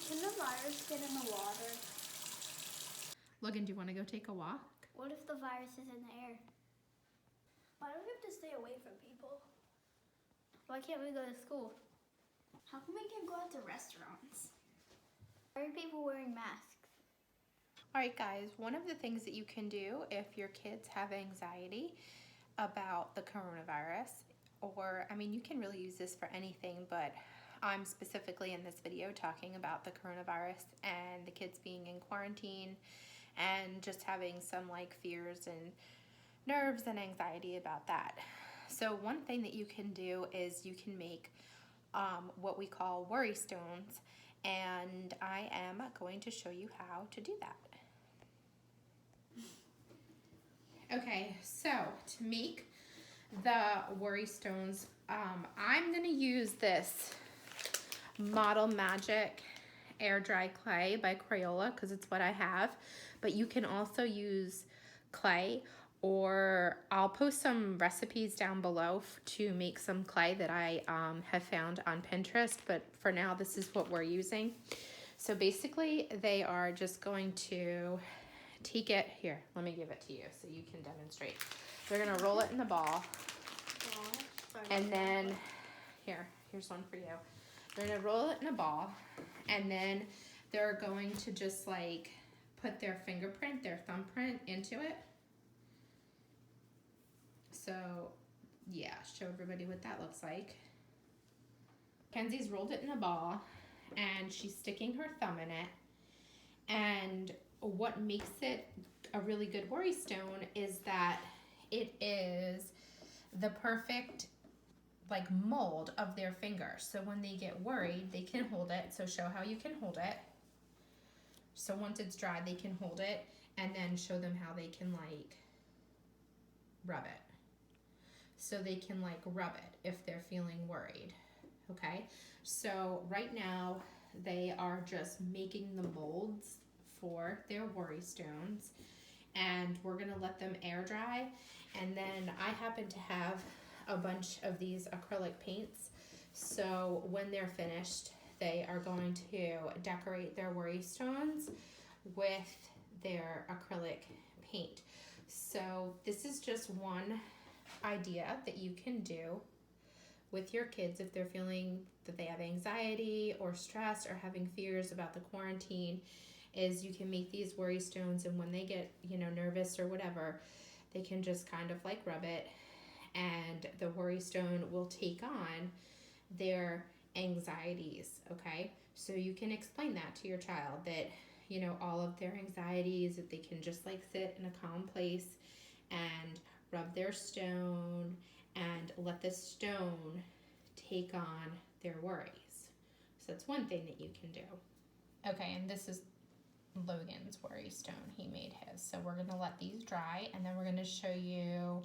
Can the virus get in the water? Logan, do you want to go take a walk? What if the virus is in the air? Why do we have to stay away from people? Why can't we go to school? How come we can't go out to restaurants? Why are people wearing masks? All right, guys, one of the things that you can do if your kids have anxiety about the coronavirus, or, I mean, you can really use this for anything, but I'm specifically in this video talking about the coronavirus and the kids being in quarantine and just having some like fears and nerves and anxiety about that. So one thing that you can do is you can make what we call worry stones, and I am going to show you how to do that. Okay, so to make the worry stones, I'm gonna use this Model Magic Air Dry Clay by Crayola because it's what I have, but you can also use clay, or I'll post some recipes down below to make some clay that I have found on Pinterest, but for now this is what we're using. So basically they are just going to take it, here, let me give it to you so you can demonstrate. They're gonna roll it in the ball, and then, here's one for you. They're gonna roll it in a ball, and then they're going to just like put their fingerprint, their thumbprint into it. So yeah, show everybody what that looks like. Kenzie's rolled it in a ball, and she's sticking her thumb in it. And what makes it a really good worry stone is that it is the perfect like mold of their finger. So when they get worried, they can hold it. So show how you can hold it. So once it's dry, they can hold it, and then show them how they can like rub it. So they can like rub it if they're feeling worried. Okay, so right now they are just making the molds for their worry stones, and we're gonna let them air dry. And then I happen to have a bunch of these acrylic paints, so when they're finished they are going to decorate their worry stones with their acrylic paint. So this is just one idea that you can do with your kids if they're feeling that they have anxiety or stress or having fears about the quarantine, is you can make these worry stones, and when they get, you know, nervous or whatever, they can just kind of like rub it, and the worry stone will take on their anxieties. Okay, so you can explain that to your child, that, you know, all of their anxieties, that they can just like sit in a calm place and rub their stone and let the stone take on their worries. So that's one thing that you can do. Okay, and this is Logan's worry stone. He made his. So we're gonna let these dry, and then we're gonna show you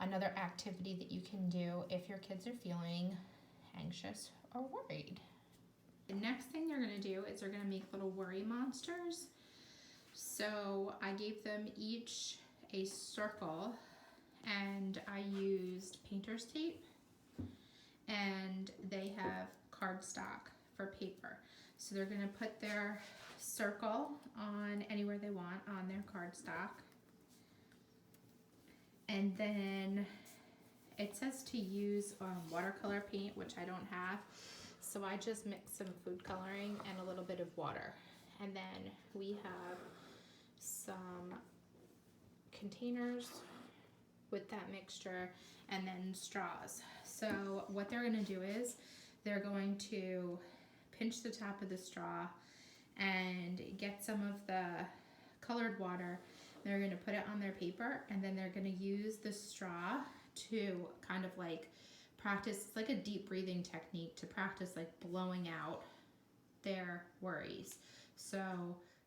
another activity that you can do if your kids are feeling anxious or worried. The next thing they're gonna do is they're gonna make little worry monsters. So I gave them each a circle, and I used painter's tape, and they have cardstock for paper. So they're gonna put their circle on anywhere they want on their cardstock. And then it says to use watercolor paint, which I don't have. So I just mixed some food coloring and a little bit of water. And then we have some containers with that mixture, and then straws. So what they're gonna do is they're going to pinch the top of the straw and get some of the colored water. They're gonna put it on their paper, and then they're gonna use the straw to kind of like practice, it's like a deep breathing technique to practice like blowing out their worries. So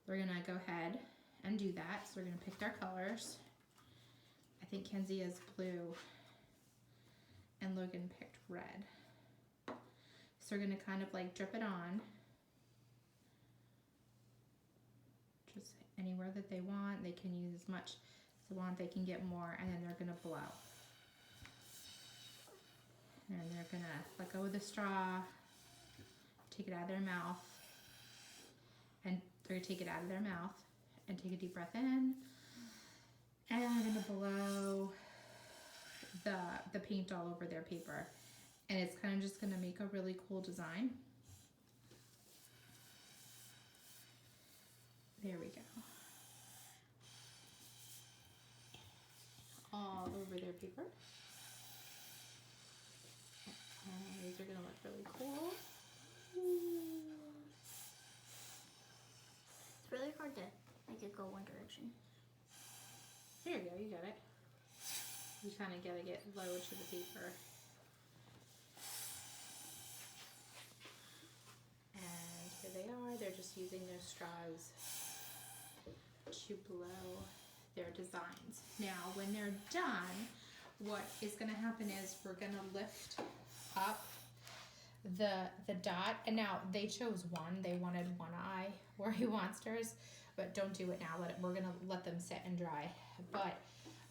they're gonna go ahead and do that. So we're gonna pick their colors. I think Kenzie has blue and Logan picked red. So we're gonna kind of like drip it on, just anywhere that they want. They can use as much as they want, they can get more, and then they're gonna blow. And they're gonna let go of the straw, take it out of their mouth, They're gonna take it out of their mouth and take a deep breath in. And I'm gonna blow the paint all over their paper. And it's kind of just gonna make a really cool design. There we go. All over their paper. And these are gonna look really cool. It's really hard to make it go one direction. There you go, you got it. You kind of gotta get low to the paper. And here they are, they're just using their straws to blow their designs. Now, when they're done, what is gonna happen is we're gonna lift up the dot, and now they chose one. They wanted one eye worry monsters, but don't do it now. We're gonna let them sit and dry. But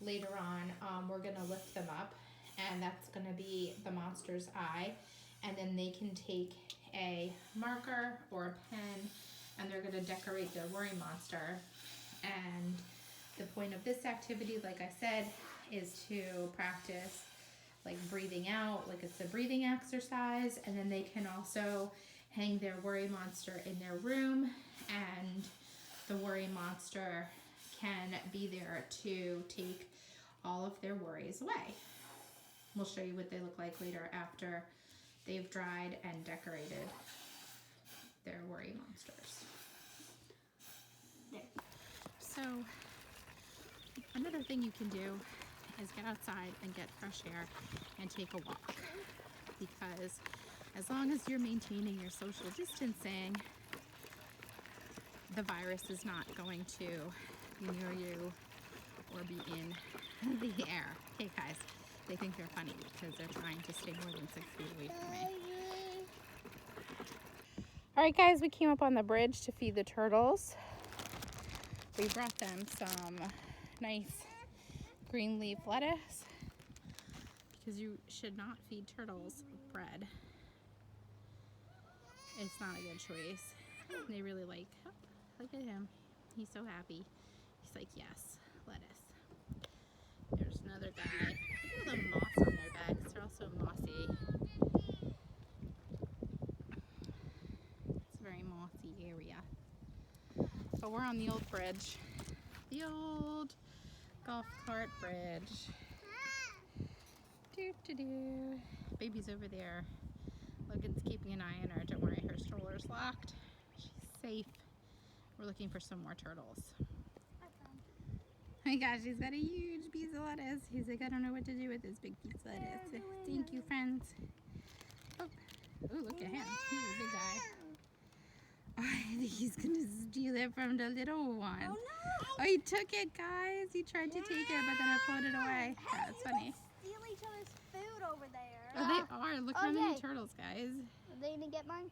later on, we're gonna lift them up, and that's gonna be the monster's eye, and then they can take a marker or a pen, and they're gonna decorate their worry monster. And the point of this activity, like I said, is to practice like breathing out, like it's a breathing exercise, and then they can also hang their worry monster in their room, and the worry monster can be there to take all of their worries away. We'll show you what they look like later after they've dried and decorated their worry monsters. There. So another thing you can do is get outside and get fresh air and take a walk, because as long as you're maintaining your social distancing, the virus is not going to be near you or be in the air. Hey guys, they think they're funny because they're trying to stay more than 6 feet away from me. All right guys, we came up on the bridge to feed the turtles. We brought them some nice green leaf lettuce, because you should not feed turtles bread. It's not a good choice. They really like, oh, look at him. He's so happy. He's like, yes, lettuce. There's another guy. Look at the moss on their backs. They're also mossy. It's a very mossy area. But we're on the old bridge. The old golf cart bridge. Doo-doo-doo. Baby's over there. Logan's keeping an eye on her. Don't worry, her stroller's locked. She's safe. We're looking for some more turtles. Oh my gosh, he's got a huge piece of lettuce. He's like, I don't know what to do with this big piece of lettuce. Thank you, friends. Oh, ooh, look at him. He's a big guy. Oh, I think he's gonna steal it from the little one. Oh no! Oh, he took it, guys. He tried to take it, but then it floated away. That's funny. Steal each other's food over there. Oh, they are. Look how many turtles, guys. They didn't get mine.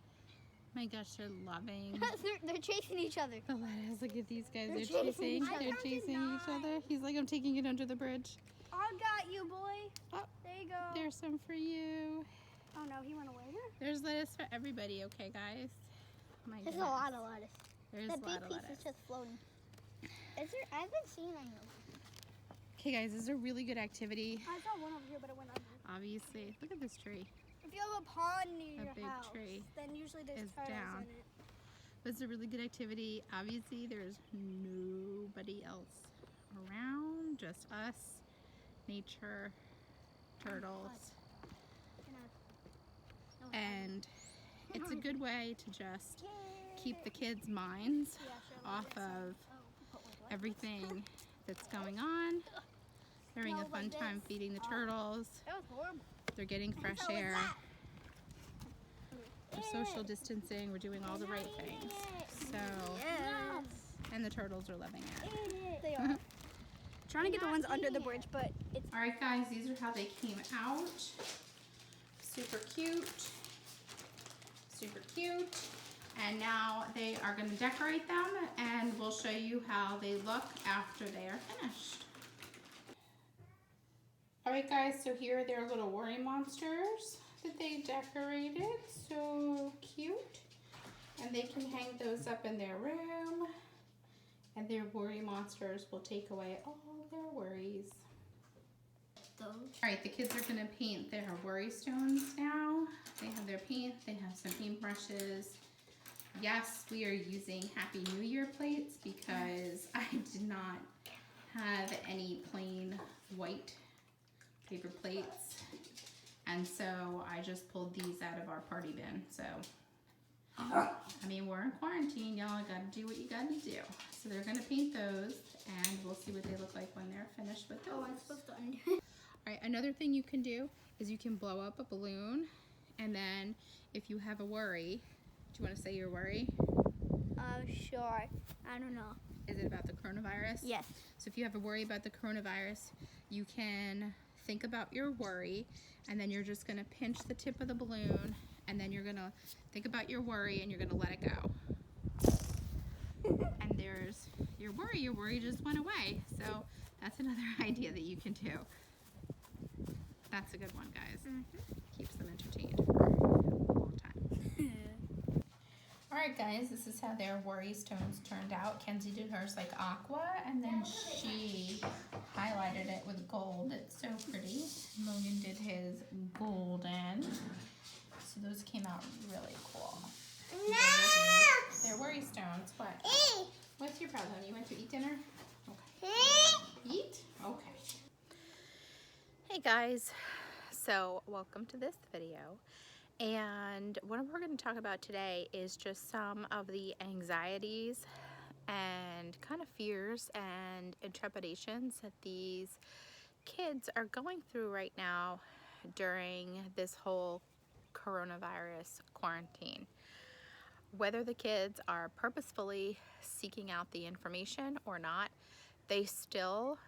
My gosh, they're loving they're chasing each other. the lettuce. Look at these guys. They're They're chasing chasing. each other. They're chasing each other. He's like, I'm taking it under the bridge. I got you, boy. Oh, there you go. There's some for you. Oh no, he went away there. There's lettuce for everybody, okay, guys? My There's goodness. a lot of lettuce. There's The a lot big of piece lettuce. is just floating. Is there? I haven't seen any. Okay, guys, this is a really good activity. I saw one over here, but it went under. Obviously, look at this tree. If you have a pond near A your big house, tree then usually there's is turtles down. in it. But it's a really good activity. Obviously, there's nobody else around, just us, nature, turtles, and it's a good way to just keep the kids' minds off of everything that's going on. They're having a fun time feeding the turtles. That was horrible. They're getting fresh So was air. that. We're social distancing. We're doing all the right things. So, Yes. and the turtles are loving it. They are. Trying to get the ones under the bridge, but it's All right, guys, these are how they came out. Super cute. Super cute. And now they are going to decorate them, and we'll show you how they look after they are finished. All right, guys, so here are their little worry monsters that they decorated. So cute. And they can hang those up in their room, and their worry monsters will take away all their worries. Those. All right, the kids are gonna paint their worry stones now. They have their paint, they have some paintbrushes. Yes, we are using Happy New Year plates because I did not have any plain white paper plates. And so I just pulled these out of our party bin. So, I mean, we're in quarantine, y'all. Gotta do what you gotta do. So they're gonna paint those, and we'll see what they look like when they're finished with those. Oh, I'm supposed to undo it. All right, another thing you can do is you can blow up a balloon, and then if you have a worry, do you want to say your worry? Sure. I don't know. Is it about the coronavirus? Yes. So if you have a worry about the coronavirus, you can think about your worry, and then you're just gonna pinch the tip of the balloon, and then you're gonna think about your worry, and you're gonna let it go. And there's your worry just went away. So that's another idea that you can do. That's a good one, guys. Keeps them entertained for a long time. All right, guys, this is how their worry stones turned out. Kenzie did hers like aqua, and then she highlighted it with gold. It's so pretty. Logan did his golden. So those came out really cool. They're worry stones. What? What's your problem? You went to eat dinner? Okay. Eat? Okay. Hey guys, so welcome to this video, and what we're going to talk about today is just some of the anxieties and kind of fears and trepidations that these kids are going through right now during this whole coronavirus quarantine. Whether the kids are purposefully seeking out the information or not, they still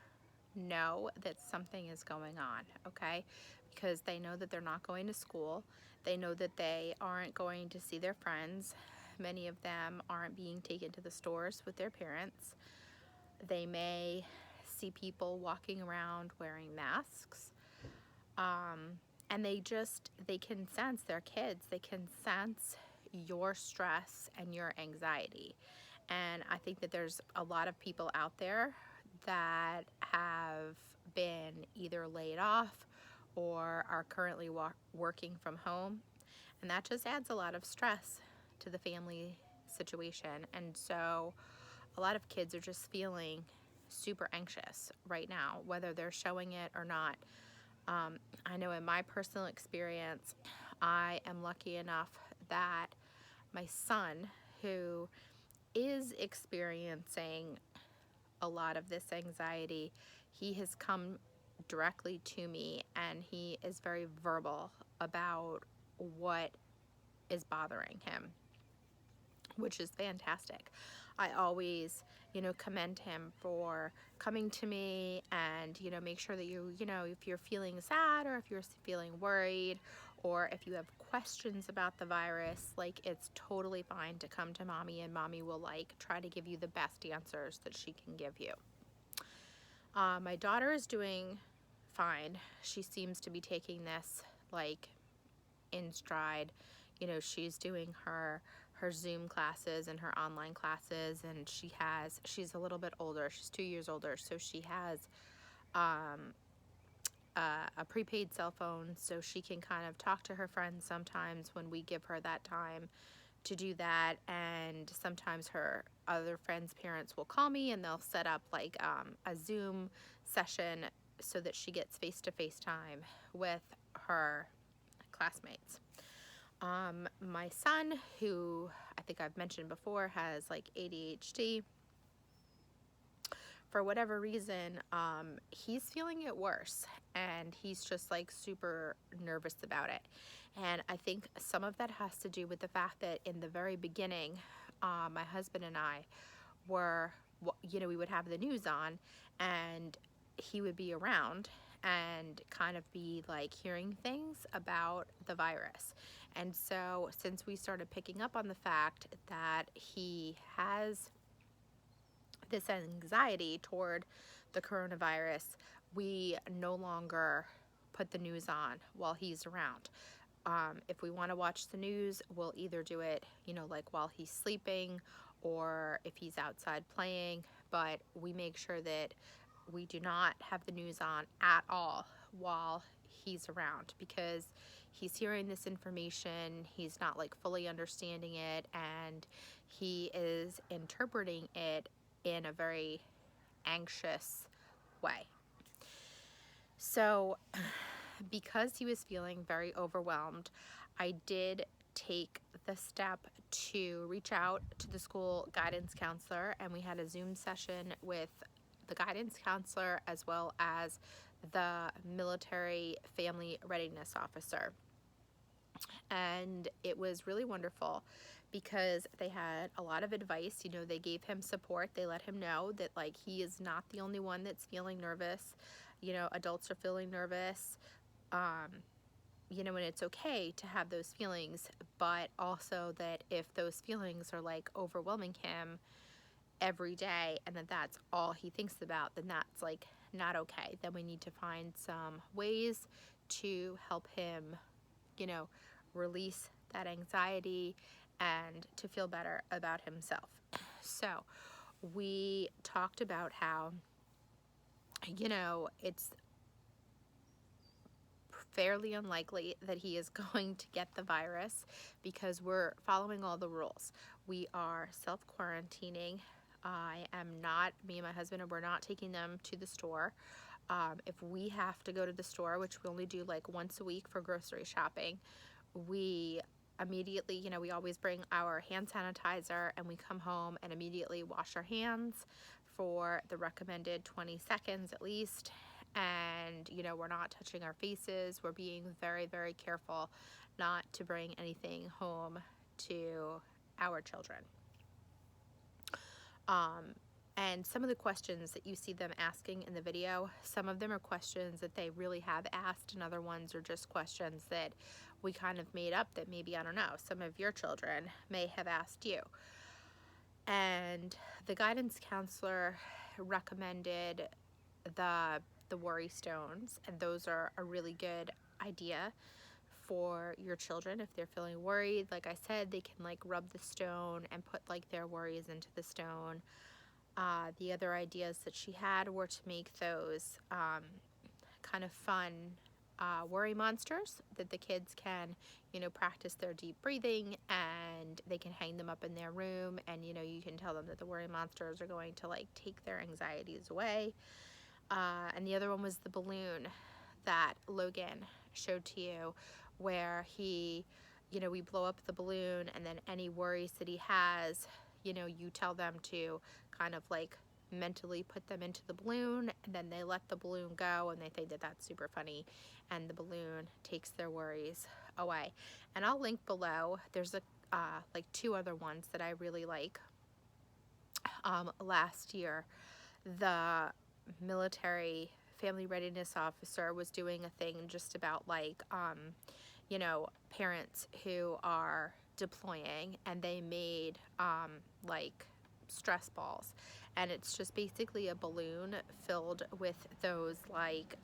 know that something is going on, okay? Because they know that they're not going to school. They know that they aren't going to see their friends. Many of them aren't being taken to the stores with their parents. They may see people walking around wearing masks. And they can sense, they're kids, they can sense your stress and your anxiety. And I think that there's a lot of people out there that have been either laid off or are currently working from home, and that just adds a lot of stress to the family situation. And so a lot of kids are just feeling super anxious right now, whether they're showing it or not. I know in my personal experience, I am lucky enough that my son, who is experiencing a lot of this anxiety, he has come directly to me, and he is very verbal about what is bothering him, which is fantastic. I always, commend him for coming to me, and, make sure that if you're feeling sad, or if you're feeling worried, or if you have questions about the virus, like, it's totally fine to come to mommy, and mommy will try to give you the best answers that she can give you. My daughter is doing fine. She seems to be taking this in stride. She's doing her Zoom classes and her online classes, and she's a little bit older. She's 2 years older, so she has a prepaid cell phone, so she can kind of talk to her friends sometimes when we give her that time to do that. And sometimes her other friends' parents will call me, and they'll set up a Zoom session so that she gets face-to-face time with her classmates. My son, who I think I've mentioned before, has ADHD. For whatever reason, he's feeling it worse, and he's just super nervous about it. And I think some of that has to do with the fact that in the very beginning, my husband and I were, we would have the news on, and he would be around and kind of be hearing things about the virus. And so since we started picking up on the fact that he has this anxiety toward the coronavirus, we no longer put the news on while he's around. if we want to watch the news, we'll either do it, you know, like while he's sleeping or if he's outside playing, but we make sure that we do not have the news on at all while he's around, because he's hearing this information, he's not like fully understanding it, and he is interpreting it in a very anxious way. So because he was feeling very overwhelmed, I did take the step to reach out to the school guidance counselor, and we had a Zoom session with the guidance counselor as well as the military family readiness officer. And it was really wonderful because they had a lot of advice. You know, they gave him support. They let him know that, like, he is not the only one that's feeling nervous. You know, adults are feeling nervous. You know, and it's okay to have those feelings, but also that if those feelings are like overwhelming him every day and that that's all he thinks about, then that's like not okay. Then we need to find some ways to help him, you know, release that anxiety and to feel better about himself. So we talked about how, you know, it's fairly unlikely that he is going to get the virus because we're following all the rules. We are self-quarantining. Me and my husband, we're not taking them to the store. If we have to go to the store, which we only do like once a week for grocery shopping, we immediately, you know, we always bring our hand sanitizer and we come home and immediately wash our hands for the recommended 20 seconds at least. And, you know, we're not touching our faces. We're being very, very careful not to bring anything home to our children. And some of the questions that you see them asking in the video, some of them are questions that they really have asked, and other ones are just questions that we kind of made up that maybe, I don't know, some of your children may have asked you. And the guidance counselor recommended the worry stones, and those are a really good idea for your children if they're feeling worried. Like I said, they can like rub the stone and put like their worries into the stone. The other ideas that she had were to make those kind of fun worry monsters that the kids can, you know, practice their deep breathing, and they can hang them up in their room, and, you know, you can tell them that the worry monsters are going to like take their anxieties away. And the other one was the balloon that Logan showed to you, where he, you know, we blow up the balloon, and then any worries that he has, you know, you tell them to kind of like mentally put them into the balloon, and then they let the balloon go, and they think that that's super funny, and the balloon takes their worries away. And I'll link below. There's like two other ones that I really like. Last year, the military family readiness officer was doing a thing just about like, you know, parents who are deploying, and they made like stress balls, and it's just basically a balloon filled with those like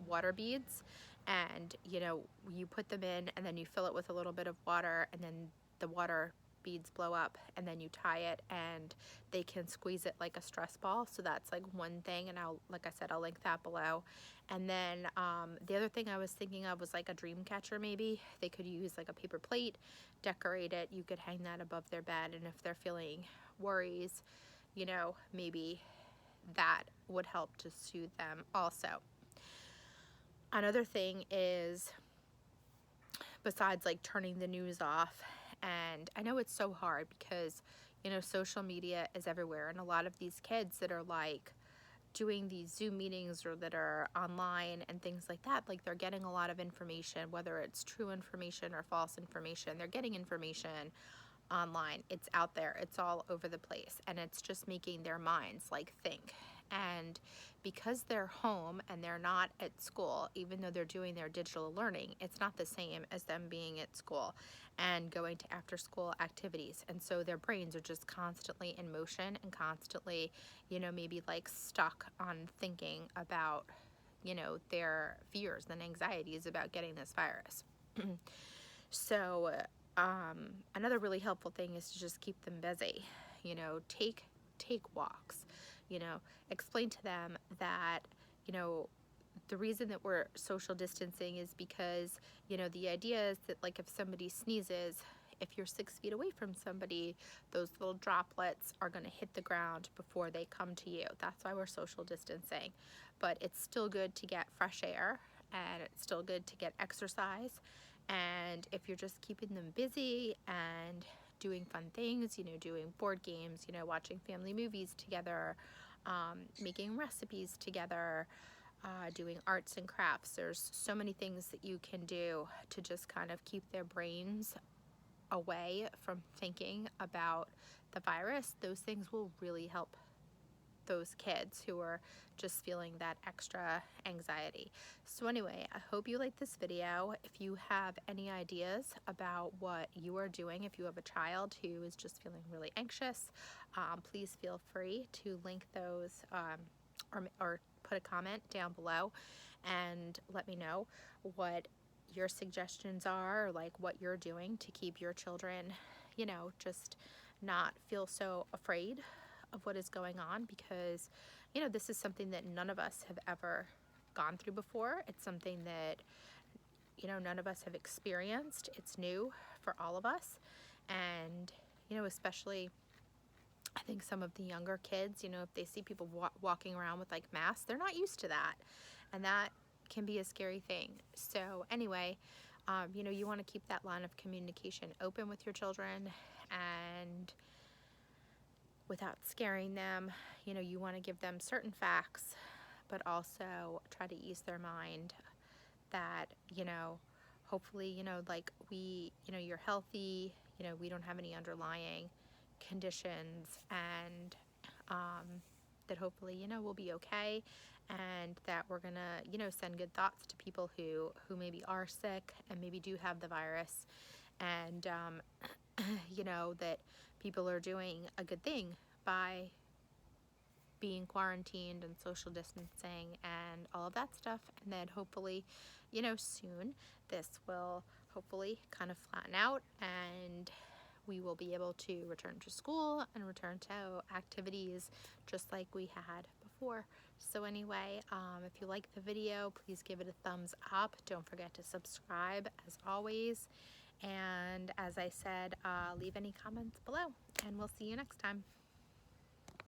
water beads, and, you know, you put them in and then you fill it with a little bit of water, and then the water beads blow up, and then you tie it, and they can squeeze it like a stress ball. So that's like one thing, and like I said, I'll link that below. And then the other thing I was thinking of was like a dream catcher. Maybe they could use like a paper plate, decorate it, you could hang that above their bed, and if they're feeling worries, you know, maybe that would help to soothe them also. Another thing is, besides like turning the news off, and I know it's so hard because, you know, social media is everywhere, and a lot of these kids that are like doing these Zoom meetings or that are online and things like that, like they're getting a lot of information, whether it's true information or false information. They're getting information online. It's out there. It's all over the place, and it's just making their minds like think. And because they're home and they're not at school, even though they're doing their digital learning, it's not the same as them being at school and going to after school activities. And so their brains are just constantly in motion and constantly, you know, maybe like stuck on thinking about, you know, their fears and anxieties about getting this virus. So another really helpful thing is to just keep them busy. You know, take walks. You know, explain to them that, you know, the reason that we're social distancing is because, you know, the idea is that, like, if somebody sneezes, if you're 6 feet away from somebody, those little droplets are going to hit the ground before they come to you. That's why we're social distancing. But it's still good to get fresh air, and it's still good to get exercise. And if you're just keeping them busy and doing fun things, you know, doing board games, you know, watching family movies together, making recipes together, doing arts and crafts. There's so many things that you can do to just kind of keep their brains away from thinking about the virus. Those things will really help those kids who are just feeling that extra anxiety. So anyway, I hope you like this video. If you have any ideas about what you are doing, if you have a child who is just feeling really anxious, please feel free to link those or put a comment down below and let me know what your suggestions are, or like what you're doing to keep your children, you know, just not feel so afraid of what is going on, because, you know, this is something that none of us have ever gone through before. It's something that, you know, none of us have experienced. It's new for all of us. And, you know, especially I think some of the younger kids, you know, if they see people walking around with like masks, they're not used to that. And that can be a scary thing. So anyway, you know, you want to keep that line of communication open with your children, and without scaring them. You know, you want to give them certain facts, but also try to ease their mind that, you know, hopefully, you know, like you know, you're healthy, you know, we don't have any underlying conditions, and that hopefully, you know, we'll be okay, and that we're gonna, you know, send good thoughts to people who maybe are sick and maybe do have the virus, and you know, that people are doing a good thing by being quarantined and social distancing and all of that stuff, and then hopefully, you know, soon this will hopefully kind of flatten out, and we will be able to return to school and return to activities just like we had before. So anyway, if you like the video, please give it a thumbs up. Don't forget to subscribe as always. And as I said, leave any comments below, and we'll see you next time.